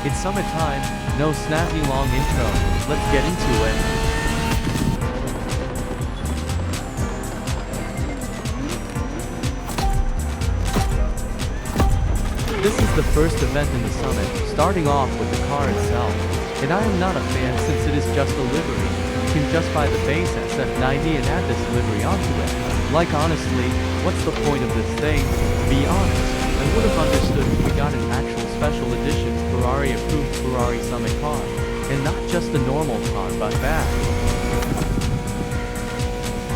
It's summertime, no snazzy long intro, let's get into it. This is the first event in the summit, starting off with the car itself. And I am not a fan since it is just a livery. You can just buy the base SF90 and add this livery onto it. Like honestly, what's the point of this thing? To be honest, I would have understood if we got an actual special edition Ferrari approved Ferrari Summit car. And not just a normal car but that.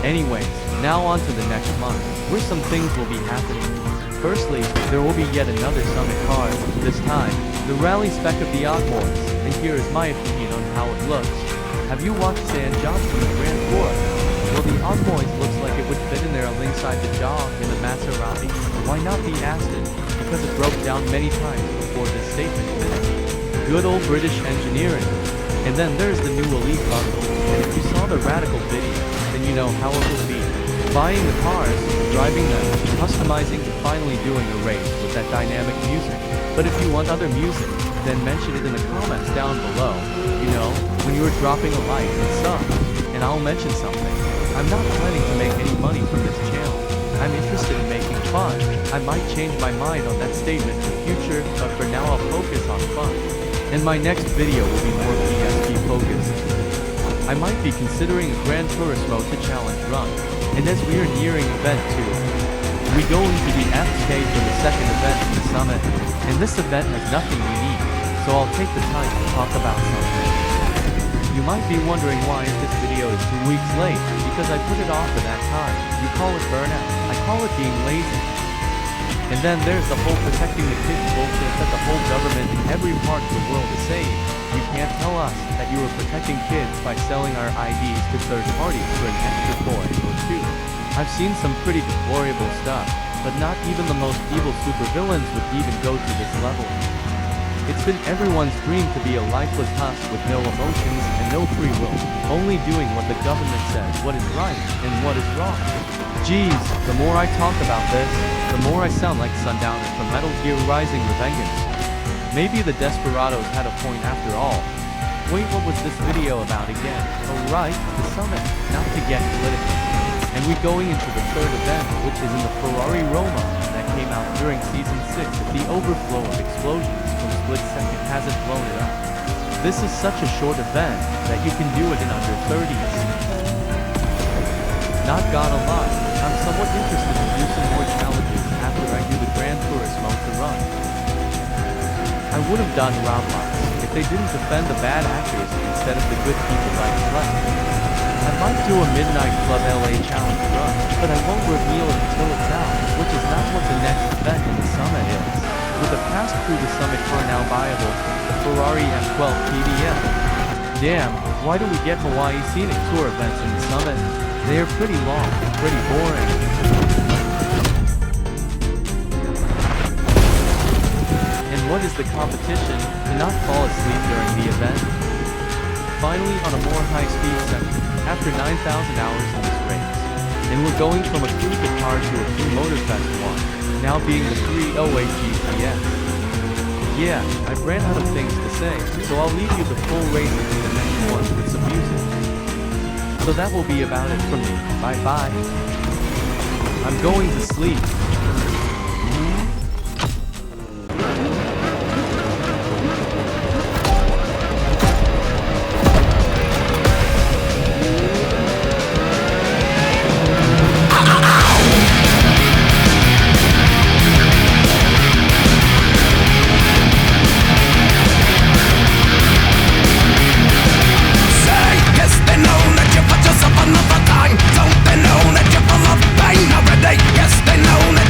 Anyways, now on to the next month, where some things will be happening. Firstly, there will be yet another Summit car, this time, the rally spec of the Oddboys, and here is my opinion on how it looks. Have you watched sand jobs from the Grand Tour? Well, the Oddboys looks like it would fit in there alongside the Jog and the Maserati. Why not the Aston? Because it broke down many times before this statement finished. Good old British engineering. And then there's the new Elite bundle, and if you saw the Radical video, then you know how it will be. Buying the cars, driving them, customizing, and finally doing a race with that dynamic music. But if you want other music, then mention it in the comments down below. You know, when you are dropping a like and sub, and I'll mention something. I'm not planning to make any money from this channel. I'm interested in making fun. I might change my mind on that statement in the future, but for now I'll focus on fun. And my next video will be more PSP focused. I might be considering a Grand Turismo to challenge run. And as we are nearing event 2, we go into the FK for the second event in the summit, and this event has nothing unique, so I'll take the time to talk about something. You might be wondering why this video is 2 weeks late, because I put it off for that time. You call it burnout, I call it being lazy. And then there's the whole protecting the kids bullshit that the whole government in every part of the world is saying. You can't tell us that you are protecting kids by selling our IDs to third parties for an extra toy or two. I've seen some pretty deplorable stuff, but not even the most evil supervillains would even go to this level. It's been everyone's dream to be a lifeless husk with no emotions and no free will, only doing what the government says what is right and what is wrong. Geez, the more I talk about this, the more I sound like Sundowner from Metal Gear Rising Revengeance. Maybe the Desperados had a point after all. Wait, what was this video about again? Oh right, the summit, not to get political. And we're going into the third event, which is in the Ferrari Roma, that came out during Season 6 if the overflow of explosions from Split Second hasn't blown it up. This is such a short event, that you can do it in under 30s. Not gonna lie, I'm somewhat interested to do some more challenges after I do the Gran Turismo to run. I would have done roundlocks if they didn't defend the bad actors instead of the good people like left. I might do a Midnight Club LA challenge run, but I won't reveal it until it's out, which is not what the next event in the summit is. With the pass through the summit car now viable, the Ferrari M12 PDM. Damn, why do we get Hawaii Scenic Tour events in the summit? They are pretty long and pretty boring. What is the competition? To not fall asleep during the event? Finally on a more high-speed section, after 9,000 hours in this race. And we're going from a cruiser car to a True Motorfest one, now being the 308 GTS. Yeah, I've ran out of things to say, so I'll leave you the full race into the next one with some music. So that will be about it from me. Bye bye. I'm going to sleep. Don't they know that you're full of pain already? Yes, they know that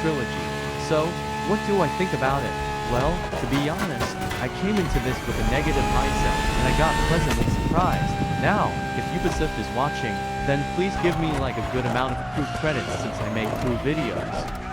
trilogy. So, what do I think about it? Well, to be honest, I came into this with a negative mindset, and I got pleasantly surprised. Now, if Ubisoft is watching, then please give me like a good amount of crew credits since I make crew videos.